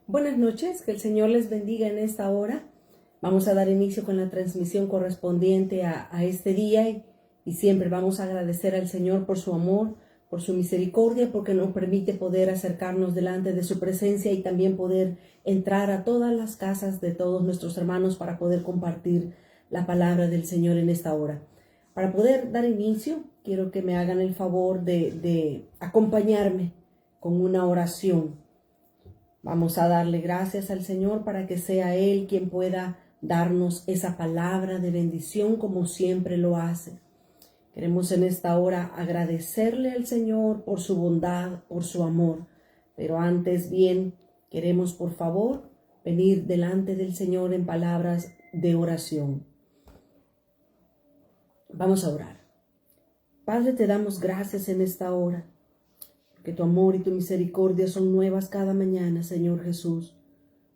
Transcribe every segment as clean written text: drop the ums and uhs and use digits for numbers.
Buenas noches, que el Señor les bendiga en esta hora. Vamos a dar inicio con la transmisión correspondiente a este día y siempre vamos a agradecer al Señor por su amor, por su misericordia, porque nos permite poder acercarnos delante de su presencia y también poder entrar a todas las casas de todos nuestros hermanos para poder compartir la palabra del Señor en esta hora. Para poder dar inicio, quiero que me hagan el favor de acompañarme con una oración. Vamos a darle gracias al Señor para que sea Él quien pueda darnos esa palabra de bendición como siempre lo hace. Queremos en esta hora agradecerle al Señor por su bondad, por su amor. Pero antes bien, queremos por favor venir delante del Señor en palabras de oración. Vamos a orar. Padre, te damos gracias en esta hora. Que tu amor y tu misericordia son nuevas cada mañana, Señor Jesús.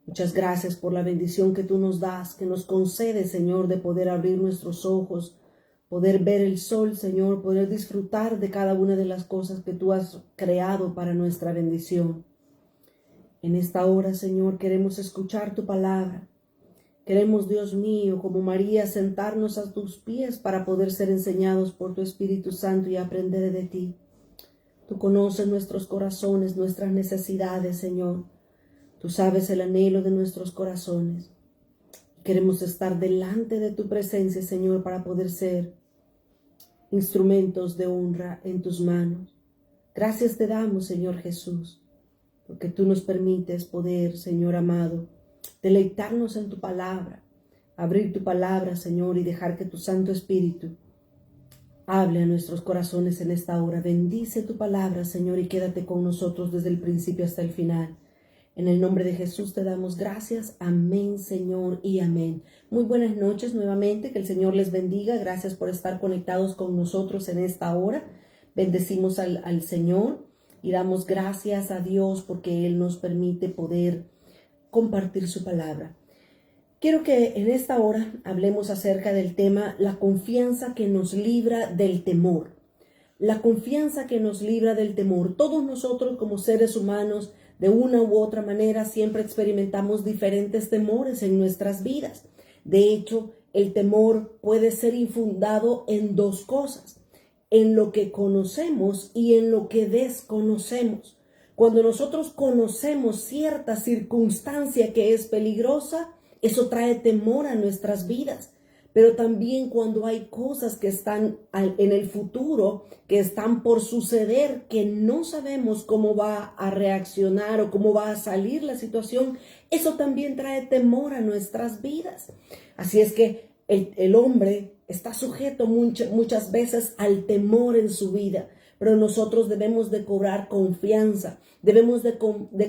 Muchas gracias por la bendición que tú nos das, que nos concedes, Señor, de poder abrir nuestros ojos, poder ver el sol, Señor, poder disfrutar de cada una de las cosas que tú has creado para nuestra bendición. En esta hora, Señor, queremos escuchar tu palabra. Queremos, Dios mío, como María, sentarnos a tus pies para poder ser enseñados por tu Espíritu Santo y aprender de ti. Tú conoces nuestros corazones, nuestras necesidades, Señor. Tú sabes el anhelo de nuestros corazones. Queremos estar delante de tu presencia, Señor, para poder ser instrumentos de honra en tus manos. Gracias te damos, Señor Jesús, porque tú nos permites poder, Señor amado, deleitarnos en tu palabra, abrir tu palabra, Señor, y dejar que tu Santo Espíritu hable a nuestros corazones en esta hora. Bendice tu palabra, Señor, y quédate con nosotros desde el principio hasta el final. En el nombre de Jesús te damos gracias. Amén, Señor, y amén. Muy buenas noches nuevamente. Que el Señor les bendiga. Gracias por estar conectados con nosotros en esta hora. Bendecimos al Señor y damos gracias a Dios porque Él nos permite poder compartir su palabra. Quiero que en esta hora hablemos acerca del tema la confianza que nos libra del temor. La confianza que nos libra del temor. Todos nosotros como seres humanos, de una u otra manera, siempre experimentamos diferentes temores en nuestras vidas. De hecho, el temor puede ser infundado en dos cosas: en lo que conocemos y en lo que desconocemos. Cuando nosotros conocemos cierta circunstancia que es peligrosa, eso trae temor a nuestras vidas. Pero también cuando hay cosas que están en el futuro, que están por suceder, que no sabemos cómo va a reaccionar o cómo va a salir la situación, eso también trae temor a nuestras vidas. Así es que el hombre está sujeto muchas veces al temor en su vida, pero nosotros debemos de cobrar confianza, debemos de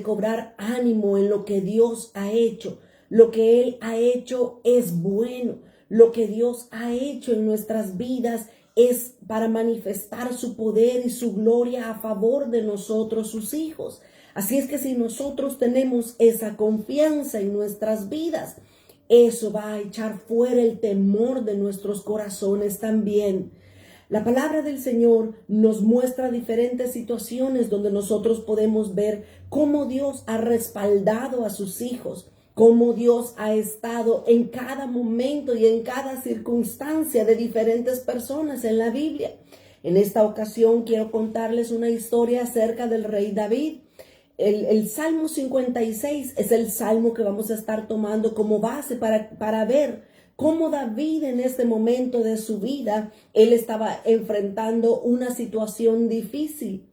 cobrar ánimo en lo que Dios ha hecho. Lo que Él ha hecho es bueno. Lo que Dios ha hecho en nuestras vidas es para manifestar su poder y su gloria a favor de nosotros, sus hijos. Así es que si nosotros tenemos esa confianza en nuestras vidas, eso va a echar fuera el temor de nuestros corazones también. La palabra del Señor nos muestra diferentes situaciones donde nosotros podemos ver cómo Dios ha respaldado a sus hijos, cómo Dios ha estado en cada momento y en cada circunstancia de diferentes personas en la Biblia. En esta ocasión quiero contarles una historia acerca del rey David. El Salmo 56 es el salmo que vamos a estar tomando como base para ver cómo David en este momento de su vida, él estaba enfrentando una situación difícil.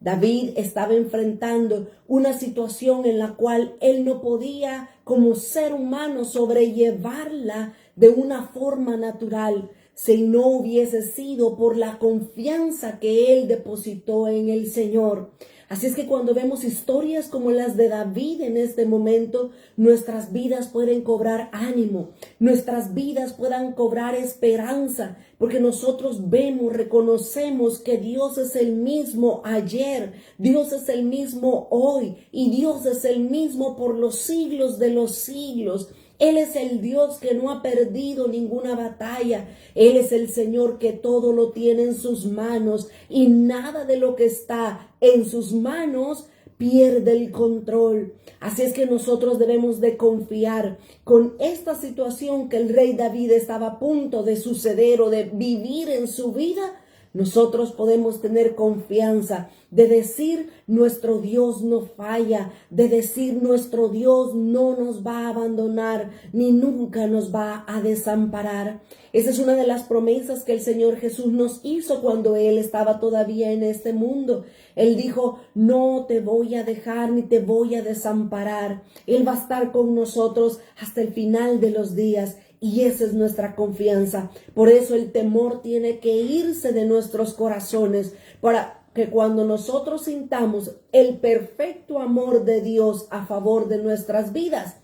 David estaba enfrentando una situación en la cual él no podía, como ser humano, sobrellevarla de una forma natural, si no hubiese sido por la confianza que él depositó en el Señor. Así es que cuando vemos historias como las de David en este momento, nuestras vidas pueden cobrar ánimo, nuestras vidas puedan cobrar esperanza, porque nosotros vemos, reconocemos que Dios es el mismo ayer, Dios es el mismo hoy y Dios es el mismo por los siglos de los siglos. Él es el Dios que no ha perdido ninguna batalla. Él es el Señor que todo lo tiene en sus manos y nada de lo que está en sus manos pierde el control. Así es que nosotros debemos de confiar con esta situación que el rey David estaba a punto de suceder o de vivir en su vida. Nosotros podemos tener confianza de decir nuestro Dios no falla, de decir nuestro Dios no nos va a abandonar ni nunca nos va a desamparar. Esa es una de las promesas que el Señor Jesús nos hizo cuando Él estaba todavía en este mundo. Él dijo, no te voy a dejar ni te voy a desamparar. Él va a estar con nosotros hasta el final de los días. Y esa es nuestra confianza. Por eso el temor tiene que irse de nuestros corazones, para que cuando nosotros sintamos el perfecto amor de Dios a favor de nuestras vidas,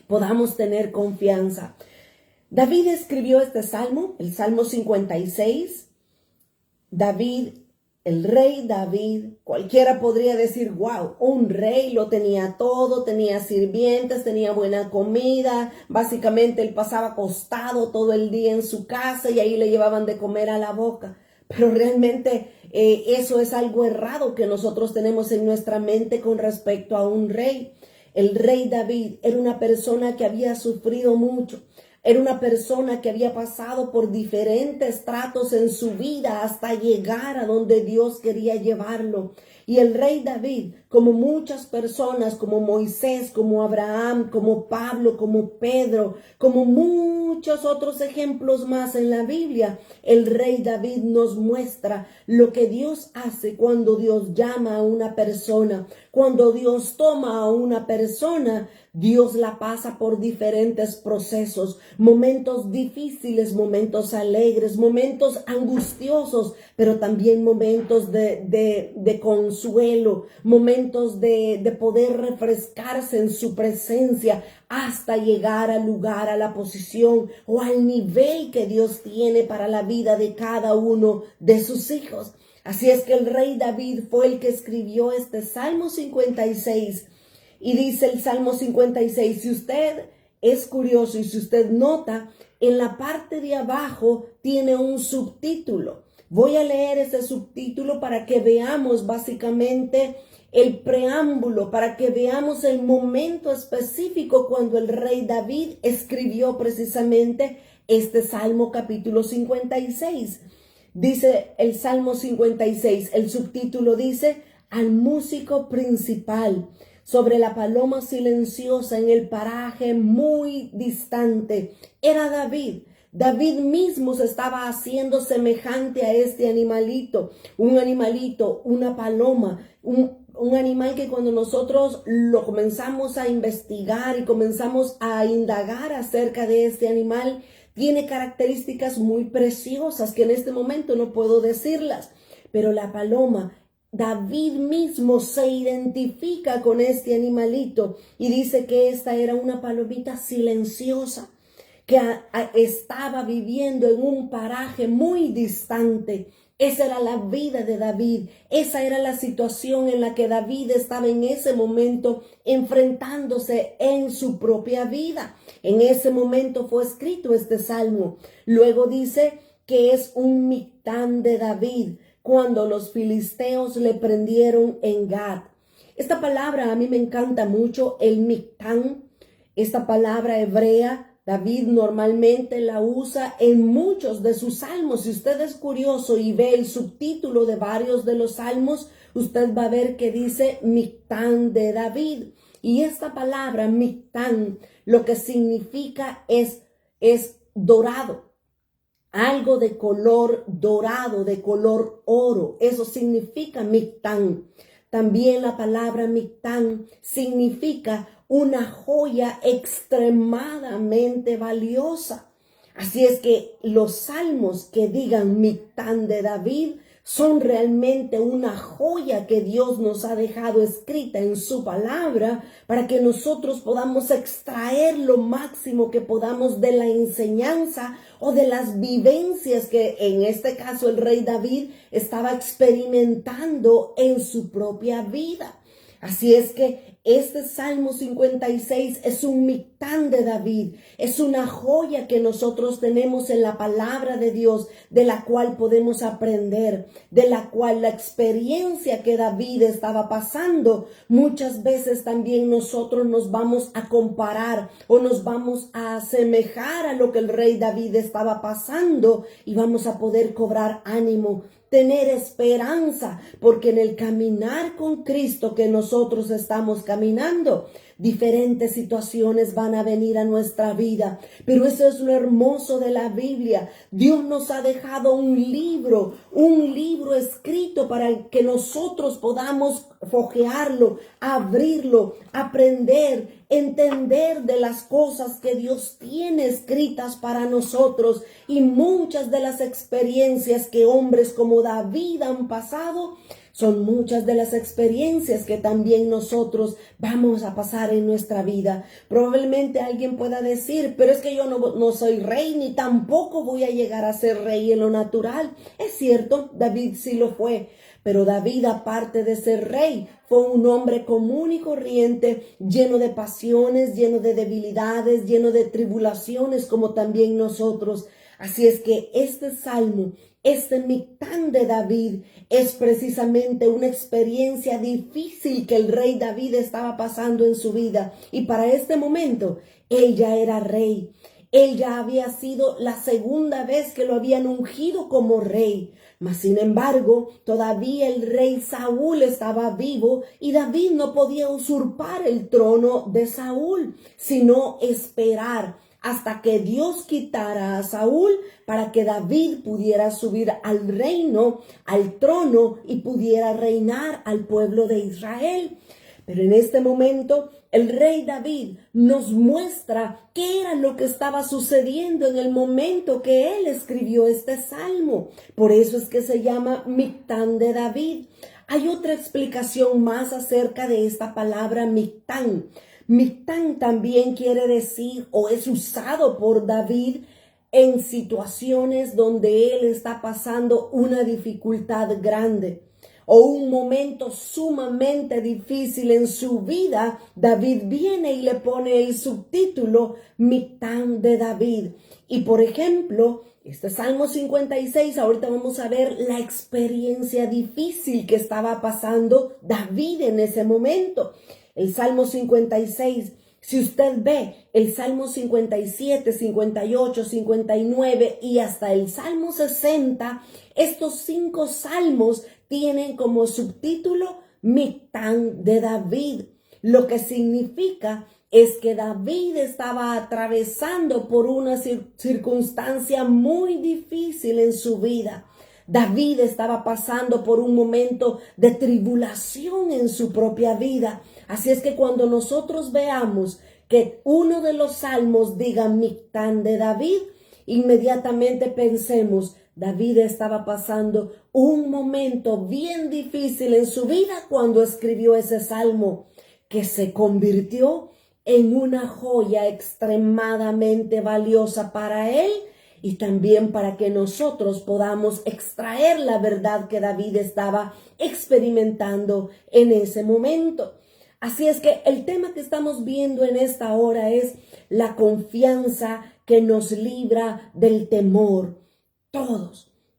podamos tener confianza. David escribió este salmo, el Salmo 56. David, el rey David, cualquiera podría decir, wow, un rey, lo tenía todo, tenía sirvientes, tenía buena comida, básicamente él pasaba acostado todo el día en su casa y ahí le llevaban de comer a la boca. Pero realmente eso es algo errado que nosotros tenemos en nuestra mente con respecto a un rey. El rey David era una persona que había sufrido mucho. Era una persona que había pasado por diferentes tratos en su vida hasta llegar a donde Dios quería llevarlo. Y el rey David, como muchas personas, como Moisés, como Abraham, como Pablo, como Pedro, como muchos otros ejemplos más en la Biblia, el rey David nos muestra lo que Dios hace cuando Dios llama a una persona. Cuando Dios toma a una persona, Dios la pasa por diferentes procesos, momentos difíciles, momentos alegres, momentos angustiosos, pero también momentos de consuelo, momentos de poder refrescarse en su presencia hasta llegar al lugar, a la posición o al nivel que Dios tiene para la vida de cada uno de sus hijos. Así es que el rey David fue el que escribió este Salmo 56. Y dice el Salmo 56, si usted es curioso y si usted nota, en la parte de abajo tiene un subtítulo. Voy a leer ese subtítulo para que veamos básicamente el preámbulo, para que veamos el momento específico cuando el rey David escribió precisamente este Salmo capítulo 56. Dice el Salmo 56, el subtítulo dice, al músico principal, sobre la paloma silenciosa en el paraje muy distante. Era David. David mismo se estaba haciendo semejante a este animalito, una paloma, un animal que cuando nosotros lo comenzamos a investigar y comenzamos a indagar acerca de este animal, tiene características muy preciosas que en este momento no puedo decirlas, pero la paloma, David mismo se identifica con este animalito y dice que esta era una palomita silenciosa que estaba viviendo en un paraje muy distante. Esa era la vida de David. Esa era la situación en la que David estaba en ese momento enfrentándose en su propia vida. En ese momento fue escrito este salmo. Luego dice que es un Mictán de David, cuando los filisteos le prendieron en Gat. Esta palabra a mí me encanta mucho, el Mictán. Esta palabra hebrea, David normalmente la usa en muchos de sus salmos. Si usted es curioso y ve el subtítulo de varios de los salmos, usted va a ver que dice Mictán de David. Y esta palabra Mictán, lo que significa es dorado. Algo de color dorado, de color oro. Eso significa Mictán. También la palabra Mictán significa una joya extremadamente valiosa. Así es que los salmos que digan Mictán de David son realmente una joya que Dios nos ha dejado escrita en su palabra para que nosotros podamos extraer lo máximo que podamos de la enseñanza o de las vivencias que en este caso el rey David estaba experimentando en su propia vida. Así es que Este Salmo 56 es un Mictán de David, es una joya que nosotros tenemos en la palabra de Dios, de la cual podemos aprender, de la cual la experiencia que David estaba pasando, muchas veces también nosotros nos vamos a comparar o nos vamos a asemejar a lo que el rey David estaba pasando y vamos a poder cobrar ánimo, tener esperanza, porque en el caminar con Cristo que nosotros estamos caminando, diferentes situaciones van a venir a nuestra vida, pero eso es lo hermoso de la Biblia. Dios nos ha dejado un libro escrito para que nosotros podamos fojearlo, abrirlo, aprender, entender de las cosas que Dios tiene escritas para nosotros, y muchas de las experiencias que hombres como David han pasado son muchas de las experiencias que también nosotros vamos a pasar en nuestra vida. Probablemente alguien pueda decir, pero es que yo no soy rey, ni tampoco voy a llegar a ser rey en lo natural. Es cierto, David sí lo fue, pero David, aparte de ser rey, fue un hombre común y corriente, lleno de pasiones, lleno de debilidades, lleno de tribulaciones, como también nosotros. Así es que este salmo, este Mictán de David, es precisamente una experiencia difícil que el rey David estaba pasando en su vida. Y para este momento, él ya era rey. Él ya había sido la segunda vez que lo habían ungido como rey. Mas, sin embargo, todavía el rey Saúl estaba vivo y David no podía usurpar el trono de Saúl, sino esperar hasta que Dios quitara a Saúl para que David pudiera subir al reino, al trono, y pudiera reinar al pueblo de Israel. Pero en este momento el rey David nos muestra qué era lo que estaba sucediendo en el momento que él escribió este salmo. Por eso es que se llama Mictán de David. Hay otra explicación más acerca de esta palabra Mictán. Mictán también quiere decir, o es usado por David en situaciones donde él está pasando una dificultad grande o un momento sumamente difícil en su vida. David viene y le pone el subtítulo Mictán de David. Y por ejemplo, este Salmo 56, ahorita vamos a ver la experiencia difícil que estaba pasando David en ese momento. El Salmo 56, si usted ve el Salmo 57, 58, 59 y hasta el Salmo 60, estos 5 salmos tienen como subtítulo Mictán de David. Lo que significa es que David estaba atravesando por una circunstancia muy difícil en su vida. David estaba pasando por un momento de tribulación en su propia vida. Así es que cuando nosotros veamos que uno de los salmos diga Mictán de David, inmediatamente pensemos, David estaba pasando un momento bien difícil en su vida cuando escribió ese salmo, que se convirtió en una joya extremadamente valiosa para él y también para que nosotros podamos extraer la verdad que David estaba experimentando en ese momento. Así es que el tema que estamos viendo en esta hora es la confianza que nos libra del temor.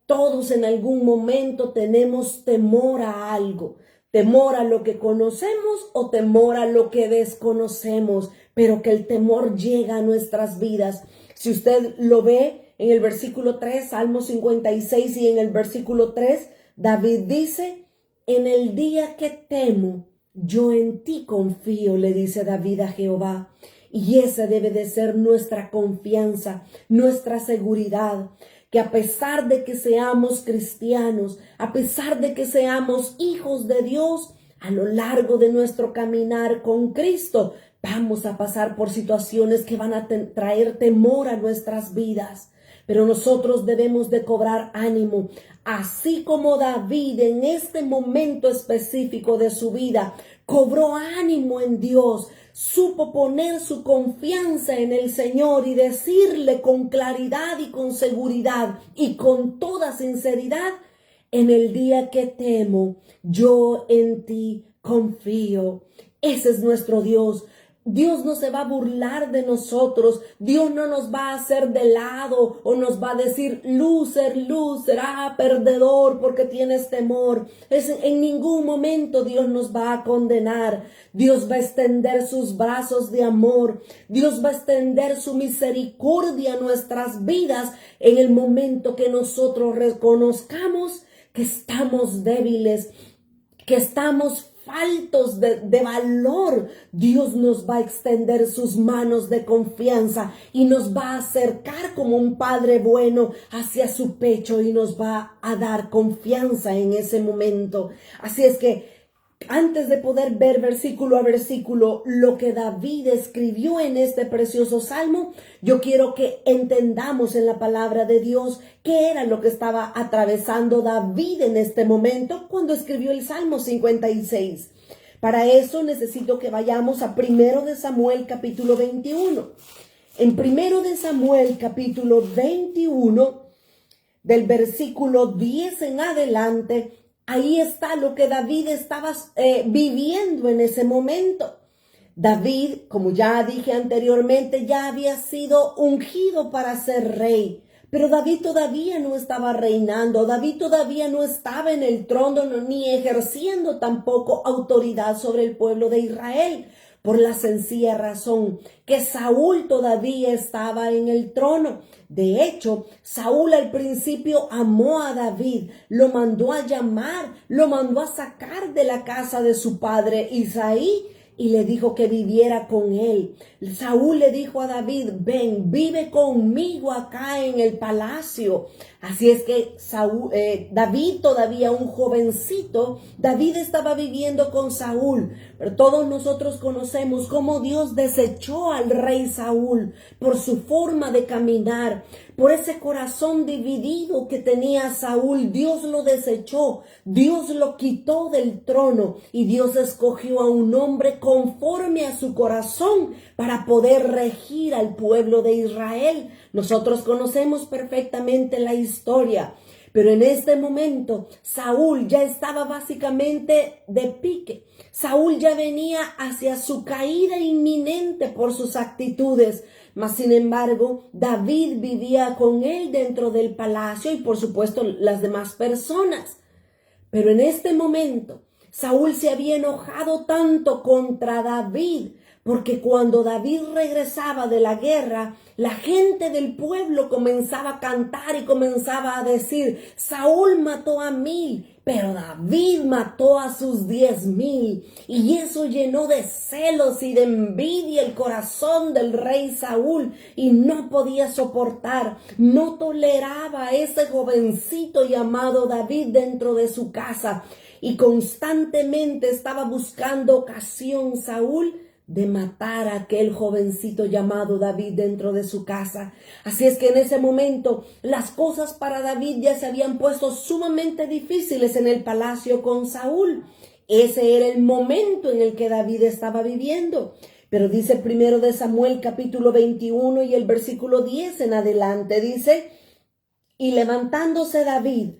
Todos en algún momento tenemos temor a algo, temor a lo que conocemos o temor a lo que desconocemos, pero que el temor llega a nuestras vidas. Si usted lo ve en el versículo 3, Salmo 56, y en el versículo 3, David dice, en el día que temo, yo en ti confío, le dice David a Jehová. Y esa debe de ser nuestra confianza, nuestra seguridad, que a pesar de que seamos cristianos, a pesar de que seamos hijos de Dios, a lo largo de nuestro caminar con Cristo, vamos a pasar por situaciones que van a traer temor a nuestras vidas. Pero nosotros debemos de cobrar ánimo, así como David en este momento específico de su vida cobró ánimo en Dios, supo poner su confianza en el Señor y decirle con claridad y con seguridad y con toda sinceridad, en el día que temo, yo en ti confío. Ese es nuestro Dios. Dios no se va a burlar de nosotros. Dios no nos va a hacer de lado o nos va a decir, loser, loser, perdedor porque tienes temor. En ningún momento Dios nos va a condenar. Dios va a extender sus brazos de amor. Dios va a extender su misericordia a nuestras vidas en el momento que nosotros reconozcamos que estamos débiles, que estamos faltos de valor. Dios nos va a extender sus manos de confianza y nos va a acercar como un padre bueno hacia su pecho y nos va a dar confianza en ese momento. Así es que antes de poder ver versículo a versículo lo que David escribió en este precioso salmo, yo quiero que entendamos en la palabra de Dios qué era lo que estaba atravesando David en este momento cuando escribió el Salmo 56. Para eso necesito que vayamos a 1 de Samuel capítulo 21. En 1 de Samuel capítulo 21, del versículo 10 en adelante, ahí está lo que David estaba viviendo en ese momento. David, como ya dije anteriormente, ya había sido ungido para ser rey. Pero David todavía no estaba reinando. David todavía no estaba en el trono ni ejerciendo tampoco autoridad sobre el pueblo de Israel. Por la sencilla razón que Saúl todavía estaba en el trono. De hecho, Saúl al principio amó a David, lo mandó a llamar, lo mandó a sacar de la casa de su padre Isaí y le dijo que viviera con él. Saúl le dijo a David, ven, vive conmigo acá en el palacio. Así es que David, todavía un jovencito, David estaba viviendo con Saúl. Pero todos nosotros conocemos cómo Dios desechó al rey Saúl por su forma de caminar, por ese corazón dividido que tenía Saúl. Dios lo desechó, Dios lo quitó del trono y Dios escogió a un hombre conforme a su corazón para poder regir al pueblo de Israel. Nosotros conocemos perfectamente la historia, pero en este momento Saúl ya estaba básicamente de pique. Saúl ya venía hacia su caída inminente por sus actitudes. Mas sin embargo, David vivía con él dentro del palacio y por supuesto las demás personas. Pero en este momento, Saúl se había enojado tanto contra David, porque cuando David regresaba de la guerra, la gente del pueblo comenzaba a cantar y comenzaba a decir, Saúl mató a 1000, pero David mató a sus 10,000. Y eso llenó de celos y de envidia el corazón del rey Saúl y no podía soportar, no toleraba a ese jovencito llamado David dentro de su casa y constantemente estaba buscando ocasión Saúl de matar a aquel jovencito llamado David dentro de su casa. Así es que en ese momento las cosas para David ya se habían puesto sumamente difíciles en el palacio con Saúl. Ese era el momento en el que David estaba viviendo. Pero dice 1 de Samuel capítulo 21 y el versículo 10 en adelante, dice, y levantándose David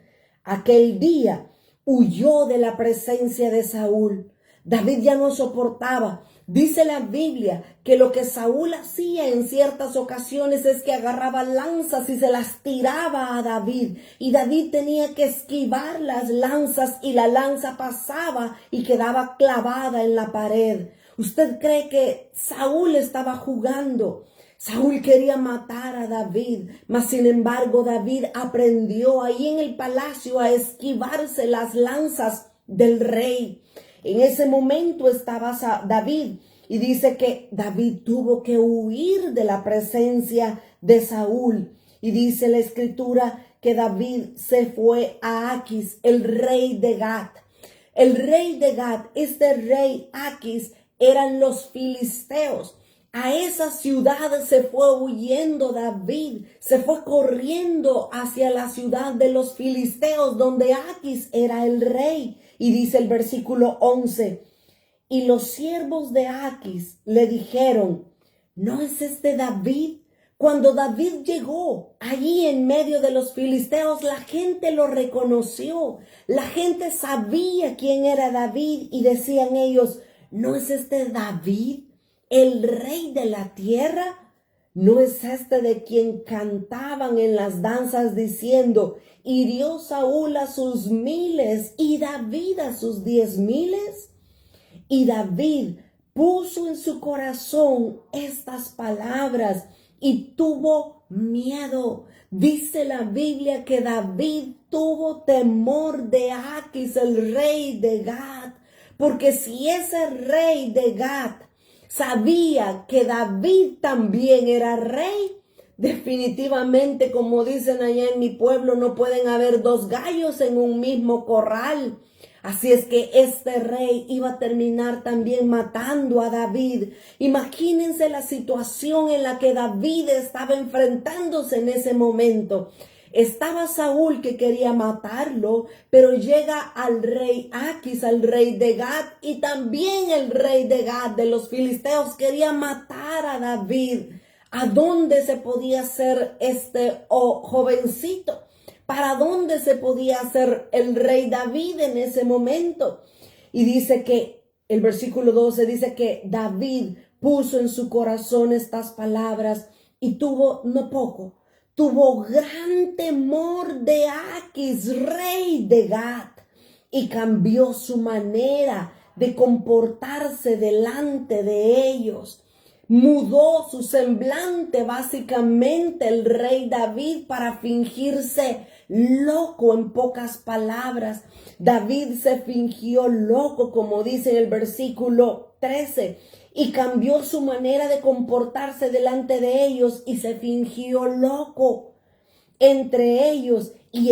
aquel día, huyó de la presencia de Saúl. David ya no soportaba. Dice la Biblia que lo que Saúl hacía en ciertas ocasiones es que agarraba lanzas y se las tiraba a David. Y David tenía que esquivar las lanzas y la lanza pasaba y quedaba clavada en la pared. ¿Usted cree que Saúl estaba jugando? Saúl quería matar a David, mas sin embargo David aprendió ahí en el palacio a esquivarse las lanzas del rey. En ese momento estaba David y dice que David tuvo que huir de la presencia de Saúl. Y dice la escritura que David se fue a Aquis, el rey de Gat. El rey de Gat, este rey Aquis, eran los filisteos. A esa ciudad se fue huyendo David, se fue corriendo hacia la ciudad de los filisteos, donde Aquis era el rey. Y dice el versículo 11, y los siervos de Aquis le dijeron, ¿no es este David? Cuando David llegó allí en medio de los filisteos, la gente lo reconoció. La gente sabía quién era David y decían ellos, ¿no es este David, el rey de la tierra? ¿No es este de quien cantaban en las danzas diciendo, hirió Saúl a sus 1000 y David a sus 10,000? Y David puso en su corazón estas palabras y tuvo miedo. Dice la Biblia que David tuvo temor de Aquis, el rey de Gat, porque si ese rey de Gat sabía que David también era rey, definitivamente, como dicen allá en mi pueblo, no pueden haber dos gallos en un mismo corral. Así es que este rey iba a terminar también matando a David. Imagínense la situación en la que David estaba enfrentándose en ese momento. Estaba Saúl que quería matarlo, pero llega al rey Aquis, al rey de Gat, y también el rey de Gat de los filisteos quería matar a David. ¿A dónde se podía hacer este jovencito? ¿Para dónde se podía hacer el rey David en ese momento? Y dice que, el versículo 12 dice que David puso en su corazón estas palabras y tuvo, no poco, tuvo gran temor de Aquis, rey de Gat, y cambió su manera de comportarse delante de ellos. Mudó su semblante básicamente el rey David para fingirse loco. En pocas palabras, David se fingió loco, como dice en el versículo 13, y cambió su manera de comportarse delante de ellos y se fingió loco entre ellos y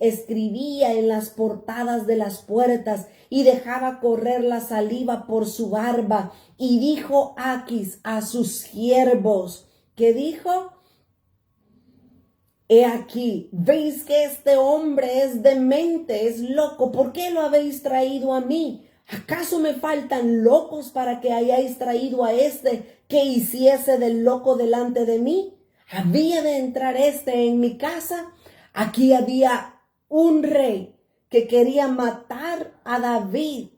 escribía en las portadas de las puertas y dejaba correr la saliva por su barba. Y dijo Aquis a sus siervos, ¿qué dijo? He aquí, veis que este hombre es demente, es loco. ¿Por qué lo habéis traído a mí? ¿Acaso me faltan locos para que hayáis traído a este que hiciese del loco delante de mí? ¿Había de entrar este en mi casa? Aquí había un rey que quería matar a David,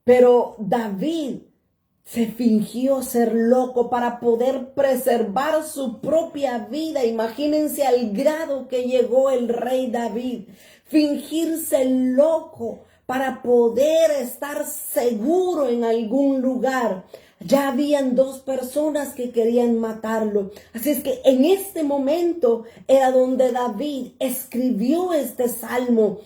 pero David se fingió ser loco para poder preservar su propia vida. Imagínense al grado que llegó el rey David. Fingirse loco para poder estar seguro en algún lugar. Ya habían dos personas que querían matarlo. Así es que en este momento era donde David escribió este salmo.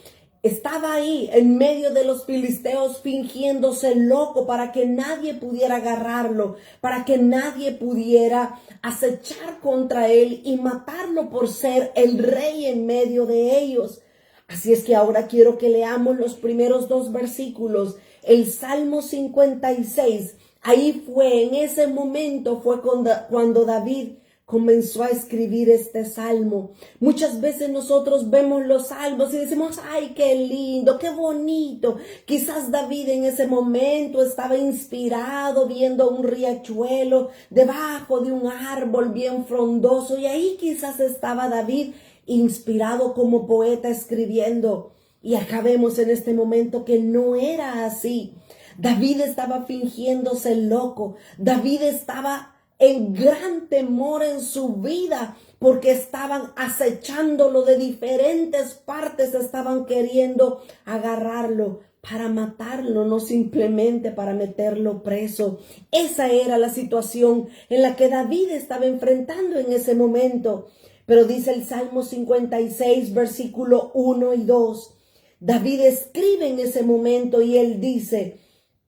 Estaba ahí en medio de los filisteos fingiéndose loco para que nadie pudiera agarrarlo, para que nadie pudiera acechar contra él y matarlo por ser el rey en medio de ellos. Así es que ahora quiero que leamos los primeros 2 versículos. El Salmo 56, ahí fue, en ese momento fue cuando David comenzó a escribir este salmo. Muchas veces nosotros vemos los salmos y decimos, ay, qué lindo, qué bonito. Quizás David en ese momento estaba inspirado viendo un riachuelo debajo de un árbol bien frondoso, y ahí quizás estaba David inspirado como poeta escribiendo. Y acá vemos en este momento que no era así. David estaba fingiéndose loco. David estaba en gran temor en su vida porque estaban acechándolo de diferentes partes, estaban queriendo agarrarlo para matarlo, no simplemente para meterlo preso. Esa era la situación en la que David estaba enfrentando en ese momento. Pero dice el Salmo 56, versículo 1 y 2. David escribe en ese momento y él dice,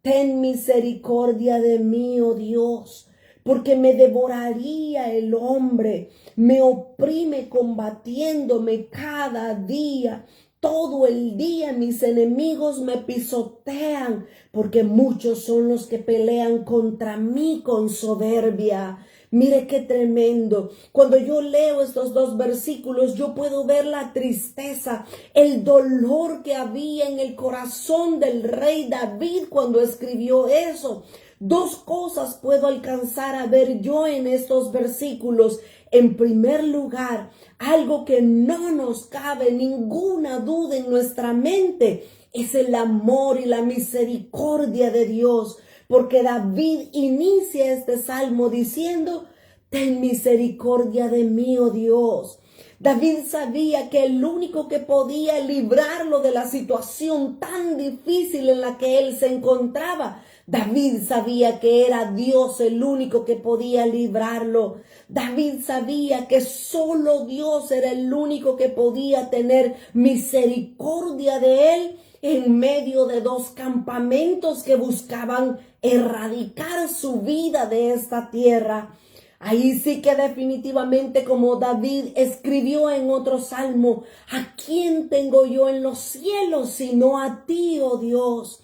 ten misericordia de mí, oh Dios, porque me devoraría el hombre, me oprime combatiéndome cada día. Todo el día mis enemigos me pisotean, porque muchos son los que pelean contra mí con soberbia. Mire qué tremendo. Cuando yo leo estos 2 versículos, yo puedo ver la tristeza, el dolor que había en el corazón del rey David cuando escribió eso. 2 cosas puedo alcanzar a ver yo en estos versículos. En primer lugar, algo que no nos cabe ninguna duda en nuestra mente es el amor y la misericordia de Dios. porque David inicia este salmo diciendo: ten misericordia de mí, oh Dios. David sabía que el único que podía librarlo de la situación tan difícil en la que él se encontraba, David sabía que era Dios el único que podía librarlo. David sabía que solo Dios era el único que podía tener misericordia de él en medio de dos campamentos que buscaban erradicar su vida de esta tierra. Ahí sí que definitivamente, como David escribió en otro salmo: ¿a quién tengo yo en los cielos sino a ti, oh Dios?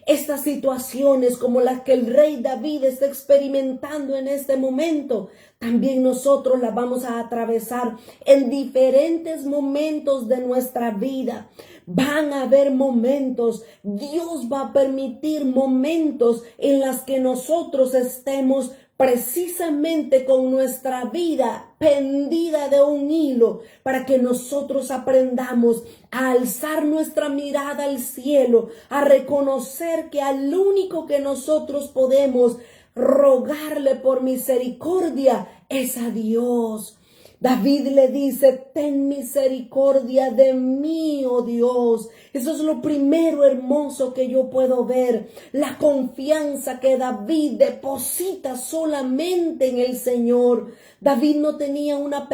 Estas situaciones como las que el rey David está experimentando en este momento, también nosotros las vamos a atravesar en diferentes momentos de nuestra vida. Van a haber momentos, Dios va a permitir momentos en los que nosotros estemos precisamente con nuestra vida pendida de un hilo, para que nosotros aprendamos a alzar nuestra mirada al cielo, a reconocer que al único que nosotros podemos rogarle por misericordia es a Dios. David le dice: ten misericordia de mí, oh Dios. Eso es lo primero hermoso que yo puedo ver, la confianza que David deposita solamente en el Señor. David no tenía una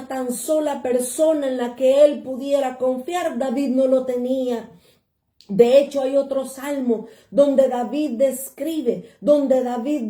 tan sola persona en la que él pudiera confiar. David no lo tenía. De hecho, hay otro salmo donde David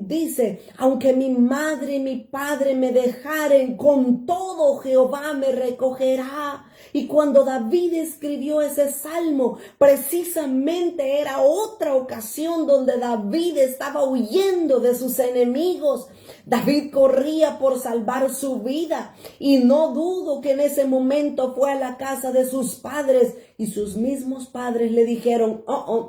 dice: aunque mi madre y mi padre me dejaren, con todo Jehová me recogerá. Y cuando David escribió ese salmo, precisamente era otra ocasión donde David estaba huyendo de sus enemigos. David corría por salvar su vida, y no dudo que en ese momento fue a la casa de sus padres, y sus mismos padres le dijeron: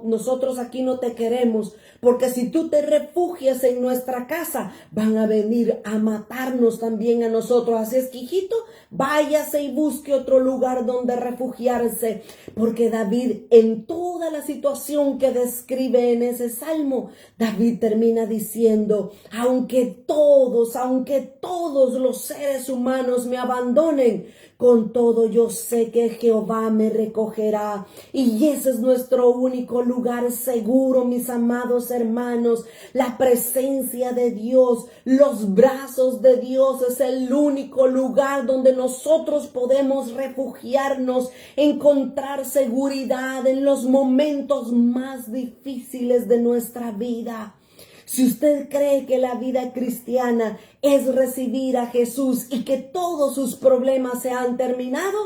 nosotros aquí no te queremos, porque si tú te refugias en nuestra casa, van a venir a matarnos también a nosotros. Así es que, hijito, váyase y busque otro lugar donde refugiarse. Porque David, en toda la situación que describe en ese salmo, David termina diciendo: aunque todos los seres humanos me abandonen, con todo yo sé que Jehová me recogerá. Y ese es nuestro único lugar seguro, mis amados hermanos. La presencia de Dios, los brazos de Dios es el único lugar donde nosotros podemos refugiarnos, encontrar seguridad en los momentos más difíciles de nuestra vida. Si usted cree que la vida cristiana es recibir a Jesús y que todos sus problemas se han terminado,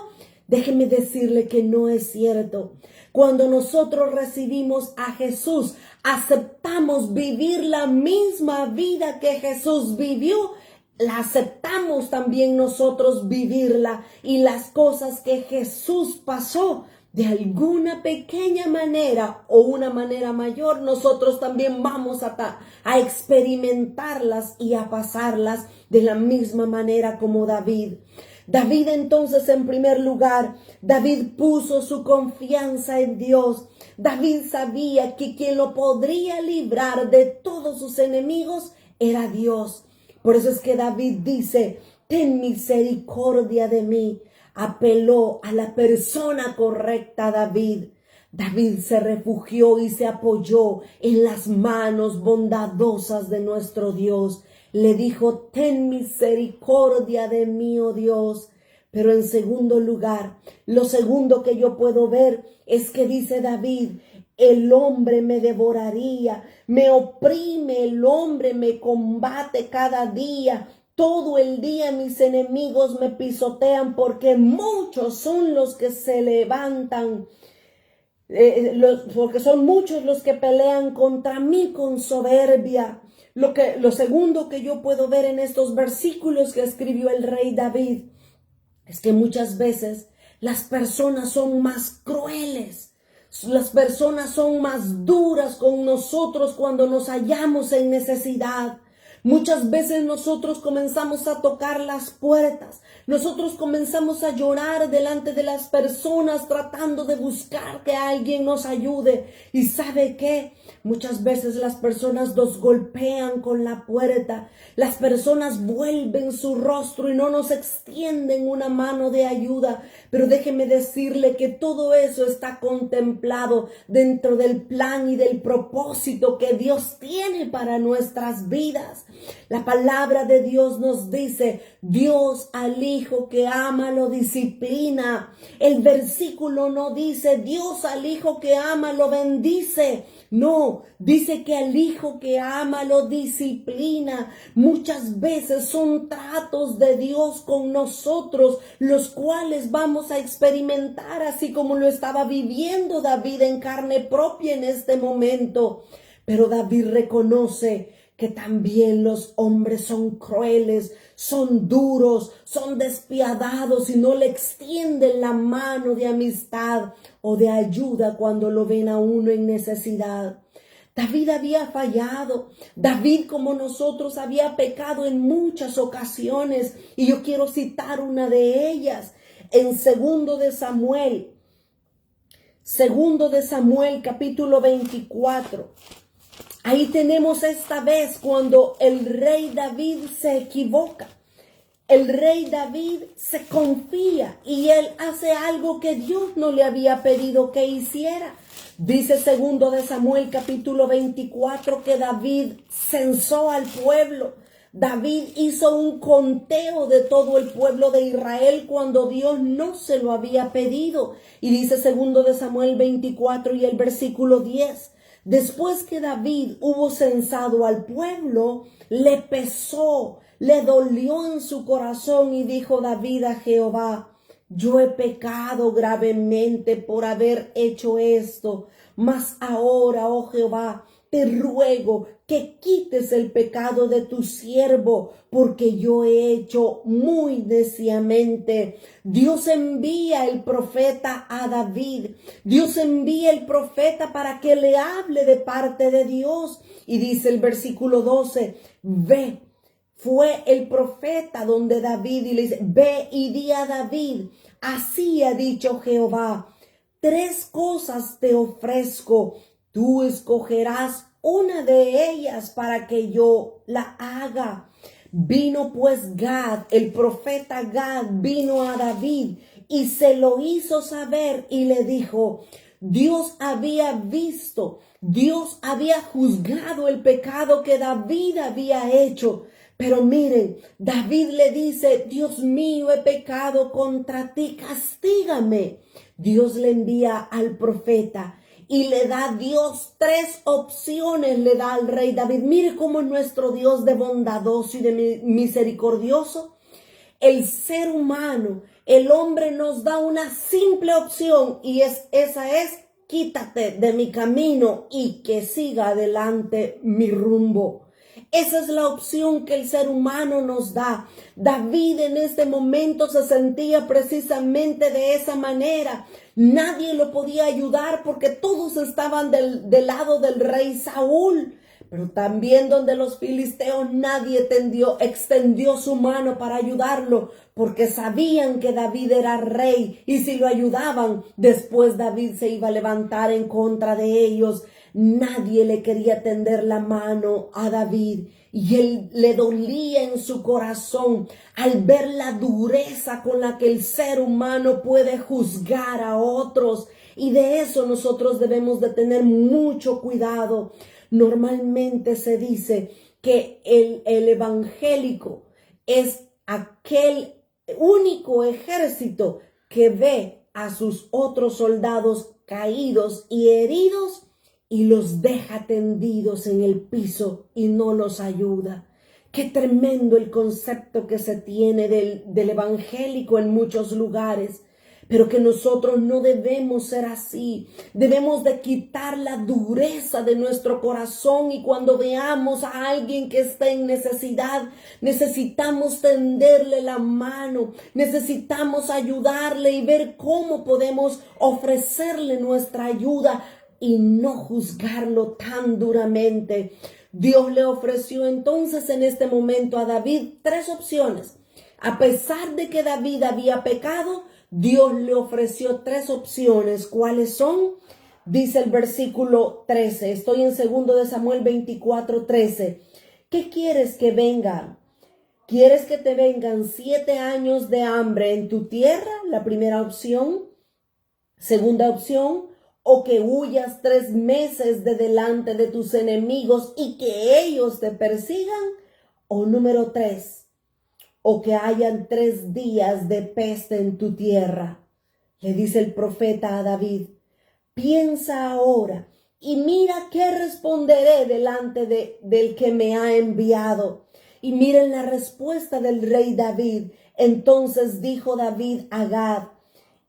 déjeme decirle que no es cierto. Cuando nosotros recibimos a Jesús, aceptamos vivir la misma vida que Jesús vivió, la aceptamos también nosotros vivirla, y las cosas que Jesús pasó, de alguna pequeña manera o una manera mayor, nosotros también vamos a experimentarlas y a pasarlas de la misma manera como David. David entonces, en primer lugar, David puso su confianza en Dios. David sabía que quien lo podría librar de todos sus enemigos era Dios. Por eso es que David dice: ten misericordia de mí. Apeló a la persona correcta David. David se refugió y se apoyó en las manos bondadosas de nuestro Dios. Le dijo: ten misericordia de mí, oh Dios. Pero en segundo lugar, lo segundo que yo puedo ver es que dice David: el hombre me devoraría, me oprime el hombre, me combate cada día. Todo el día mis enemigos me pisotean, porque muchos son los que se levantan, porque son muchos los que pelean contra mí con soberbia. Lo segundo que yo puedo ver en estos versículos que escribió el rey David es que muchas veces las personas son más crueles. Las personas son más duras con nosotros cuando nos hallamos en necesidad. Muchas veces nosotros comenzamos a tocar las puertas. Nosotros comenzamos a llorar delante de las personas tratando de buscar que alguien nos ayude. ¿Y sabe qué? Muchas veces las personas nos golpean con la puerta. Las personas vuelven su rostro y no nos extienden una mano de ayuda. Pero déjeme decirle que todo eso está contemplado dentro del plan y del propósito que Dios tiene para nuestras vidas. La palabra de Dios nos dice, Dios al hijo que ama lo disciplina. El versículo no dice, Dios al hijo que ama lo bendice. No, dice que al hijo que ama lo disciplina. Muchas veces son tratos de Dios con nosotros, los cuales vamos a experimentar así como lo estaba viviendo David en carne propia en este momento. Pero David reconoce que también los hombres son crueles, son duros, son despiadados y no le extienden la mano de amistad o de ayuda cuando lo ven a uno en necesidad. David había fallado. David, como nosotros, había pecado en muchas ocasiones. Y yo quiero citar una de ellas en Segundo de Samuel capítulo 24. Ahí tenemos esta vez cuando el rey David se equivoca. El rey David se confía y él hace algo que Dios no le había pedido que hiciera. Dice Segundo de Samuel capítulo 24 que David censó al pueblo. David hizo un conteo de todo el pueblo de Israel cuando Dios no se lo había pedido. Y dice Segundo de Samuel 24 y el versículo 10. Después que David hubo censado al pueblo, le pesó, le dolió en su corazón y dijo David a Jehová, yo he pecado gravemente por haber hecho esto, mas ahora, oh Jehová, te ruego que quites el pecado de tu siervo, porque yo he hecho muy neciamente. Dios envía el profeta a David. Dios envía el profeta para que le hable de parte de Dios. Y dice el versículo 12, ve. Fue el profeta donde David y le dice, ve y di a David, así ha dicho Jehová, 3 cosas te ofrezco, tú escogerás una de ellas para que yo la haga. Vino pues Gad, el profeta Gad vino a David y se lo hizo saber y le dijo, Dios había visto, Dios había juzgado el pecado que David había hecho. Pero miren, David le dice, Dios mío, he pecado contra ti, castígame. Dios le envía al profeta y le da Dios 3 opciones, le da al rey David. Mire cómo es nuestro Dios de bondadoso y de misericordioso. El ser humano, el hombre nos da una simple opción y esa es, quítate de mi camino y que siga adelante mi rumbo. Esa es la opción que el ser humano nos da. David en este momento se sentía precisamente de esa manera. Nadie lo podía ayudar porque todos estaban del lado del rey Saúl. Pero también donde los filisteos nadie extendió su mano para ayudarlo porque sabían que David era rey y si lo ayudaban, después David se iba a levantar en contra de ellos. Nadie le quería tender la mano a David y él le dolía en su corazón al ver la dureza con la que el ser humano puede juzgar a otros. Y de eso nosotros debemos de tener mucho cuidado. Normalmente se dice que el evangélico es aquel único ejército que ve a sus otros soldados caídos y heridos y los deja tendidos en el piso y no los ayuda. Qué tremendo el concepto que se tiene del evangélico en muchos lugares. Pero que nosotros no debemos ser así. Debemos de quitar la dureza de nuestro corazón y cuando veamos a alguien que está en necesidad, necesitamos tenderle la mano, necesitamos ayudarle y ver cómo podemos ofrecerle nuestra ayuda y no juzgarlo tan duramente. Dios le ofreció entonces en este momento a David 3 opciones. A pesar de que David había pecado, Dios le ofreció 3 opciones. ¿Cuáles son? Dice el versículo 13. Estoy en 2 de Samuel 24:13. ¿Qué quieres que venga? ¿Quieres que te vengan 7 años de hambre en tu tierra? La primera opción. Segunda opción, o que huyas 3 meses de delante de tus enemigos y que ellos te persigan. O número 3, o que hayan 3 días de peste en tu tierra. Le dice el profeta a David, piensa ahora y mira qué responderé delante del que me ha enviado. Y miren la respuesta del rey David. Entonces dijo David a Gad,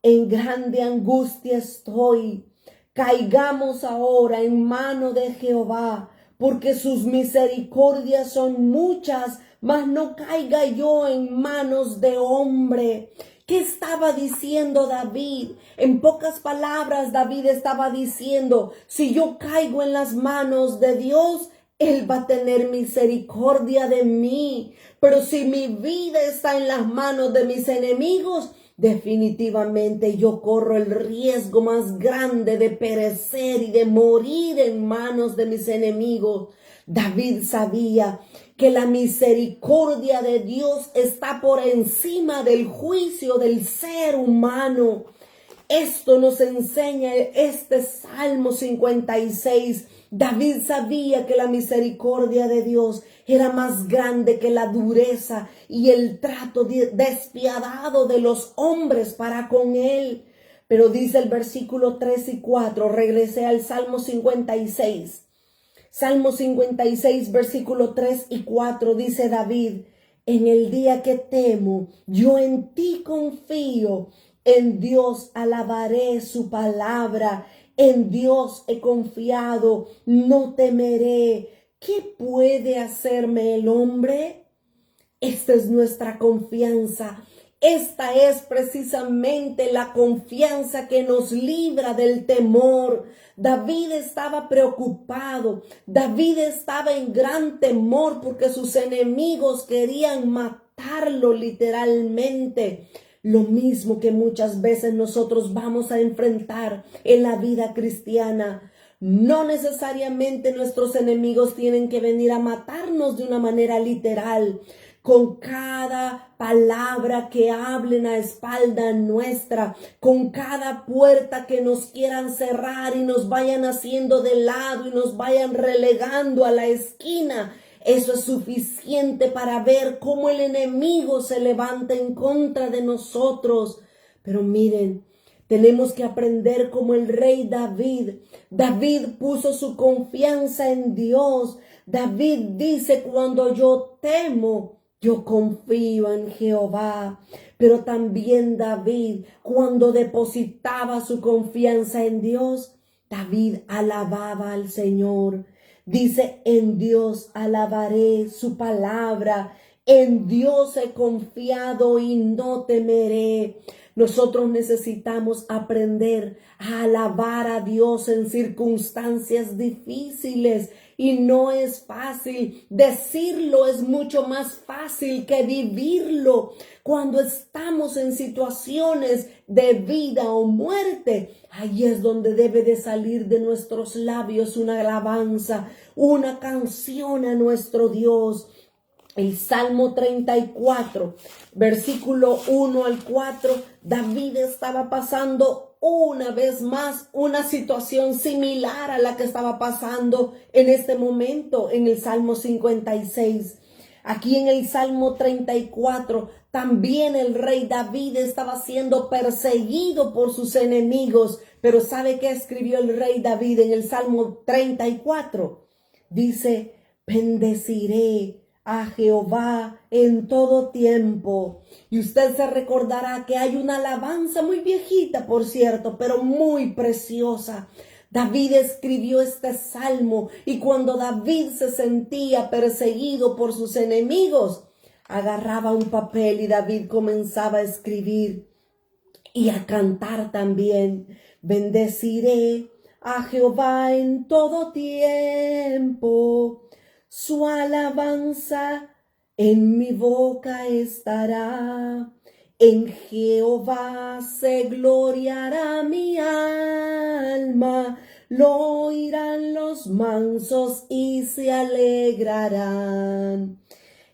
en grande angustia estoy. Caigamos ahora en mano de Jehová, porque sus misericordias son muchas, mas no caiga yo en manos de hombre. ¿Qué estaba diciendo David? En pocas palabras, David estaba diciendo, si yo caigo en las manos de Dios, Él va a tener misericordia de mí. Pero si mi vida está en las manos de mis enemigos, definitivamente yo corro el riesgo más grande de perecer y de morir en manos de mis enemigos. David sabía que la misericordia de Dios está por encima del juicio del ser humano. Esto nos enseña este Salmo 56. David sabía que la misericordia de Dios era más grande que la dureza y el trato despiadado de los hombres para con él. Pero dice el versículo 3 y 4, regresé al Salmo 56. Salmo 56, versículo 3 y 4, dice David, en el día que temo, yo en ti confío, en Dios alabaré su palabra, en Dios he confiado, no temeré. ¿Qué puede hacerme el hombre? Esta es nuestra confianza. Esta es precisamente la confianza que nos libra del temor. David estaba preocupado. David estaba en gran temor porque sus enemigos querían matarlo literalmente. Lo mismo que muchas veces nosotros vamos a enfrentar en la vida cristiana. No necesariamente nuestros enemigos tienen que venir a matarnos de una manera literal. Con cada palabra que hablen a espalda nuestra, con cada puerta que nos quieran cerrar y nos vayan haciendo de lado y nos vayan relegando a la esquina, eso es suficiente para ver cómo el enemigo se levanta en contra de nosotros. Pero miren, tenemos que aprender como el rey David. David puso su confianza en Dios. David dice, cuando yo temo, yo confío en Jehová. Pero también David, cuando depositaba su confianza en Dios, David alababa al Señor. Dice, en Dios alabaré su palabra. En Dios he confiado y no temeré. Nosotros necesitamos aprender a alabar a Dios en circunstancias difíciles. Y no es fácil. Decirlo es mucho más fácil que vivirlo. Cuando estamos en situaciones de vida o muerte, ahí es donde debe de salir de nuestros labios una alabanza, una canción a nuestro Dios. El Salmo 34, versículo 1 al 4, David estaba pasando una vez más una situación similar a la que estaba pasando en este momento en el Salmo 56. Aquí en el Salmo 34, también el rey David estaba siendo perseguido por sus enemigos. Pero ¿sabe qué escribió el rey David en el Salmo 34? Dice, bendeciré a Jehová en todo tiempo. Y usted se recordará que hay una alabanza muy viejita, por cierto, pero muy preciosa. David escribió este salmo y cuando David se sentía perseguido por sus enemigos, agarraba un papel y David comenzaba a escribir y a cantar también. Bendeciré a Jehová en todo tiempo. su alabanza en mi boca estará. En Jehová se gloriará mi alma, lo oirán los mansos y se alegrarán.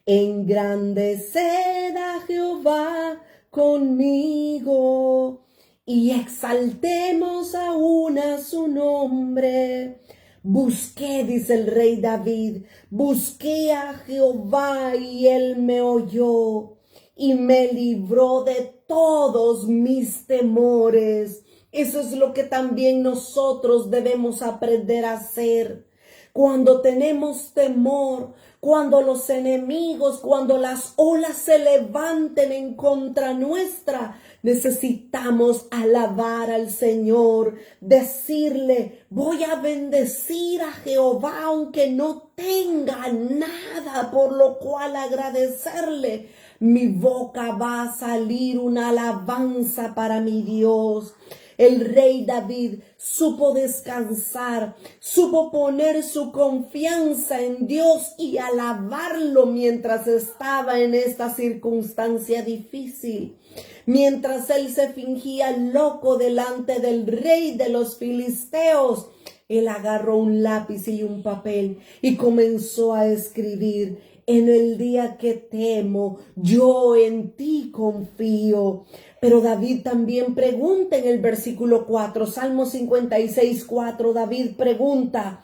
Engrandeced a Jehová conmigo y exaltemos aún a su nombre. Busqué, dice el rey David, busqué a Jehová y él me oyó y me libró de todos mis temores. Eso es lo que también nosotros debemos aprender a hacer. Cuando tenemos temor, cuando los enemigos, cuando las olas se levanten en contra nuestra, necesitamos alabar al Señor, decirle, voy a bendecir a Jehová aunque no tenga nada por lo cual agradecerle. Mi boca va a salir una alabanza para mi Dios. El rey David supo descansar, supo poner su confianza en Dios y alabarlo mientras estaba en esta circunstancia difícil. Mientras él se fingía loco delante del rey de los filisteos, él agarró un lápiz y un papel y comenzó a escribir: en el día que temo, yo en ti confío. Pero David también pregunta en el versículo 4, Salmo 56, 4, David pregunta,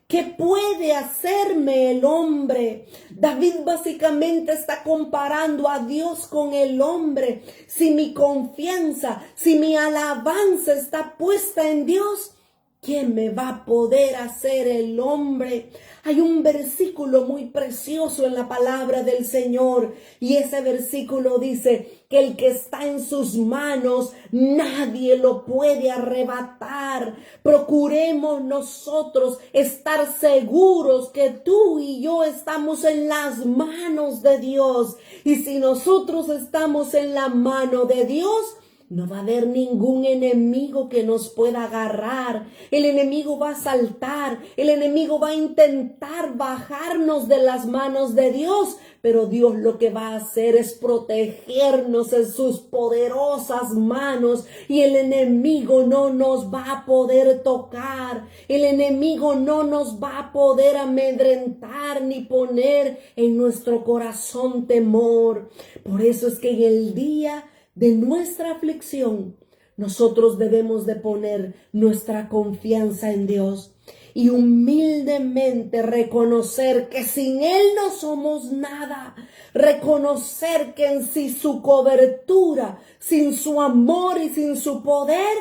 ¿qué puede hacerme el hombre? David básicamente está comparando a Dios con el hombre. Si mi confianza, si mi alabanza está puesta en Dios, ¿quién me va a poder hacer el hombre? Hay un versículo muy precioso en la palabra del Señor y ese versículo dice que el que está en sus manos nadie lo puede arrebatar. Procuremos nosotros estar seguros que tú y yo estamos en las manos de Dios, y si nosotros estamos en la mano de Dios, no va a haber ningún enemigo que nos pueda agarrar. El enemigo va a saltar, el enemigo va a intentar bajarnos de las manos de Dios, pero Dios lo que va a hacer es protegernos en sus poderosas manos y el enemigo no nos va a poder tocar. El enemigo no nos va a poder amedrentar ni poner en nuestro corazón temor. Por eso es que en el día de nuestra aflicción, nosotros debemos de poner nuestra confianza en Dios y humildemente reconocer que sin Él no somos nada. Reconocer que en sí su cobertura, sin su amor y sin su poder,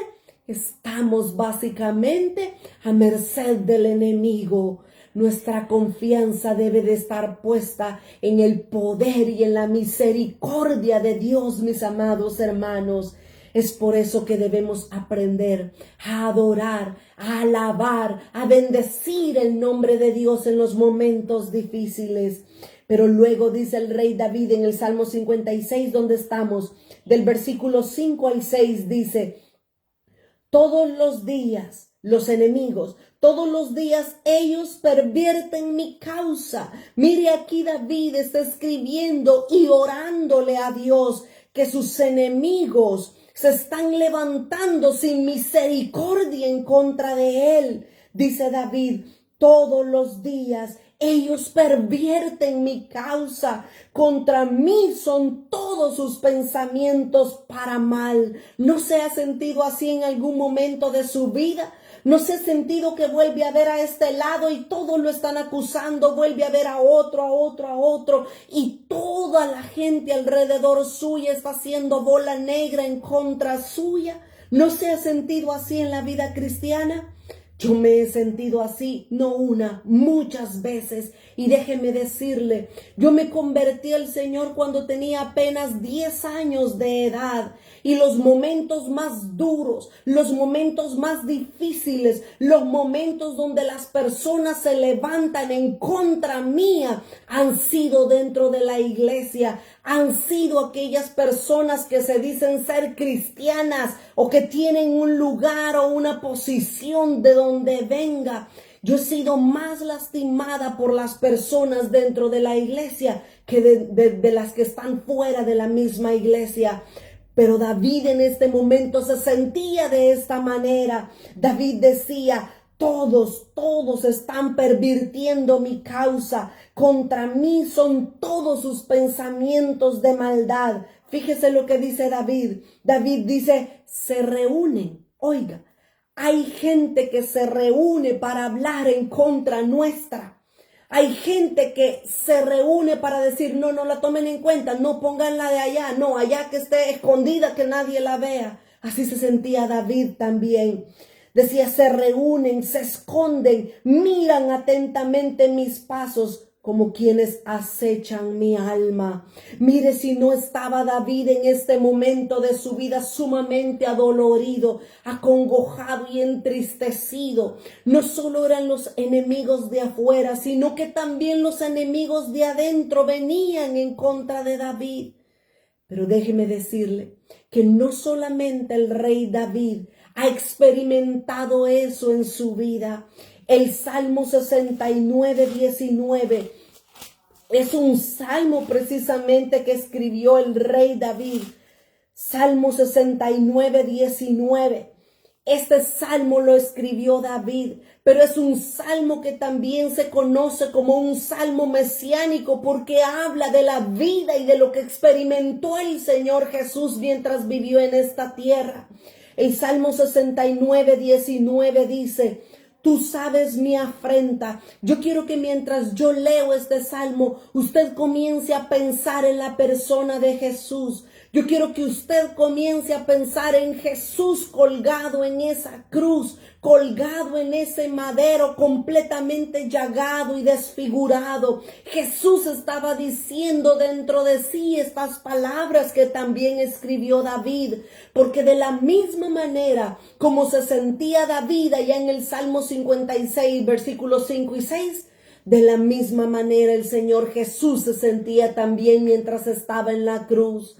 estamos básicamente a merced del enemigo. Nuestra confianza debe de estar puesta en el poder y en la misericordia de Dios, mis amados hermanos. Es por eso que debemos aprender a adorar, a alabar, a bendecir el nombre de Dios en los momentos difíciles. Pero luego dice el rey David en el Salmo 56, donde estamos, del versículo 5 al 6, dice: todos los días los enemigos, todos los días ellos pervierten mi causa. Mire, aquí David está escribiendo y orándole a Dios que sus enemigos se están levantando sin misericordia en contra de él. Dice David, todos los días ellos pervierten mi causa. Contra mí son todos sus pensamientos para mal. ¿No se ha sentido así en algún momento de su vida? ¿No se ha sentido que vuelve a ver a este lado y todos lo están acusando? Vuelve a ver a otro y toda la gente alrededor suya está haciendo bola negra en contra suya. ¿No se ha sentido así en la vida cristiana? Yo me he sentido así, no una, muchas veces. Y déjeme decirle, yo me convertí al Señor cuando tenía apenas 10 años de edad. Y los momentos más duros, los momentos más difíciles, los momentos donde las personas se levantan en contra mía, han sido dentro de la iglesia. Han sido aquellas personas que se dicen ser cristianas o que tienen un lugar o una posición de donde venga. Yo he sido más lastimada por las personas dentro de la iglesia que de las que están fuera de la misma iglesia. Pero David en este momento se sentía de esta manera. David decía: todos están pervirtiendo mi causa. Contra mí son todos sus pensamientos de maldad. Fíjese lo que dice David. David dice: se reúnen. Oiga, hay gente que se reúne para hablar en contra nuestra. Hay gente que se reúne para decir: no la tomen en cuenta, no ponganla de allá, no, allá que esté escondida, que nadie la vea. Así se sentía David también. Decía: se reúnen, se esconden, miran atentamente mis pasos, como quienes acechan mi alma. Mire si no estaba David en este momento de su vida sumamente adolorido, acongojado y entristecido. No solo eran los enemigos de afuera, sino que también los enemigos de adentro venían en contra de David. Pero déjeme decirle que no solamente el rey David ha experimentado eso en su vida. El Salmo 69, 19 es un salmo precisamente que escribió el rey David. Salmo 69, 19. Este salmo lo escribió David, pero es un salmo que también se conoce como un salmo mesiánico porque habla de la vida y de lo que experimentó el Señor Jesús mientras vivió en esta tierra. El Salmo 69, 19 dice: tú sabes mi afrenta. Yo quiero que mientras yo leo este salmo, usted comience a pensar en la persona de Jesús. Yo quiero que usted comience a pensar en Jesús colgado en esa cruz, colgado en ese madero, completamente llagado y desfigurado. Jesús estaba diciendo dentro de sí estas palabras que también escribió David, porque de la misma manera como se sentía David allá en el Salmo 56, versículos 5 y 6, de la misma manera el Señor Jesús se sentía también mientras estaba en la cruz.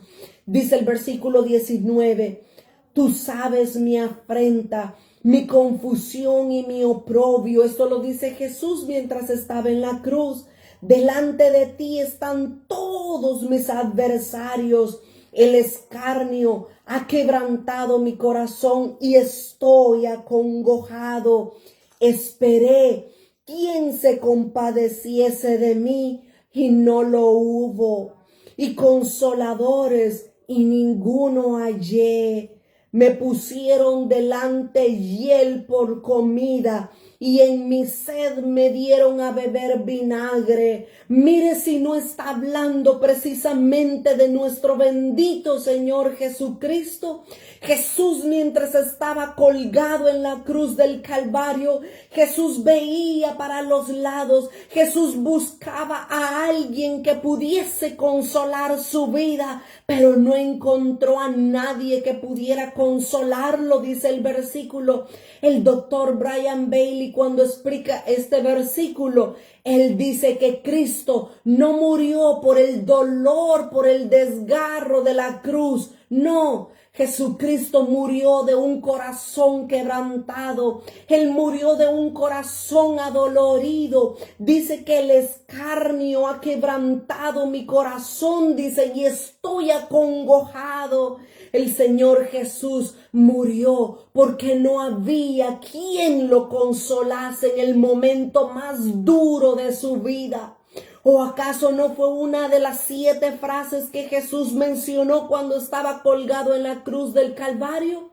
Dice el versículo 19: tú sabes mi afrenta, mi confusión y mi oprobio. Esto lo dice Jesús mientras estaba en la cruz. Delante de ti están todos mis adversarios. El escarnio ha quebrantado mi corazón y estoy acongojado. Esperé quién se compadeciese de mí y no lo hubo. Y consoladores y ninguno hallé. Me pusieron delante hiel por comida y en mi sed me dieron a beber vinagre. Mire si no está hablando precisamente de nuestro bendito Señor Jesucristo. Jesús, mientras estaba colgado en la cruz del Calvario, Jesús veía para los lados. Jesús buscaba a alguien que pudiese consolar su vida, pero no encontró a nadie que pudiera consolarlo, dice el versículo. El doctor Brian Bailey, cuando explica este versículo, él dice que Cristo no murió por el dolor, por el desgarro de la cruz. No, Jesucristo murió de un corazón quebrantado. Él murió de un corazón adolorido. Dice que el escarnio ha quebrantado mi corazón, dice, y estoy acongojado. El Señor Jesús murió porque no había quien lo consolase en el momento más duro de su vida. ¿O acaso no fue una de las 7 frases que Jesús mencionó cuando estaba colgado en la cruz del Calvario?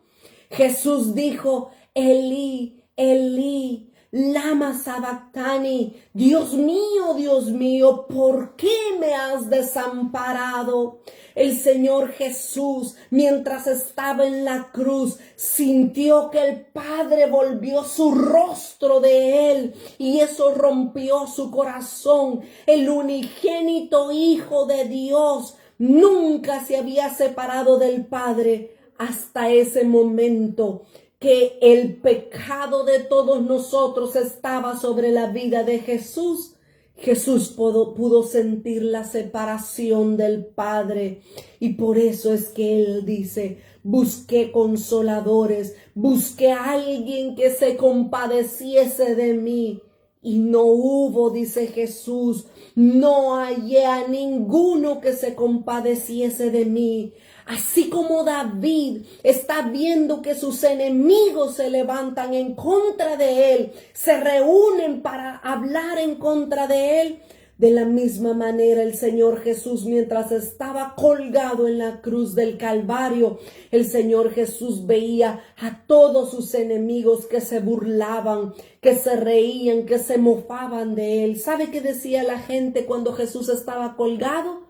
Jesús dijo: Elí, Elí, lama sabactani. Dios mío, ¿por qué me has desamparado? El Señor Jesús, mientras estaba en la cruz, sintió que el Padre volvió su rostro de él y eso rompió su corazón. El unigénito Hijo de Dios nunca se había separado del Padre hasta ese momento que el pecado de todos nosotros estaba sobre la vida de Jesús. Jesús pudo sentir la separación del Padre y por eso es que Él dice: busqué consoladores, busqué a alguien que se compadeciese de mí. Y no hubo, dice Jesús, no hallé a ninguno que se compadeciese de mí. Así como David está viendo que sus enemigos se levantan en contra de él, se reúnen para hablar en contra de él, de la misma manera el Señor Jesús, mientras estaba colgado en la cruz del Calvario, el Señor Jesús veía a todos sus enemigos que se burlaban, que se reían, que se mofaban de él. ¿Sabe qué decía la gente cuando Jesús estaba colgado?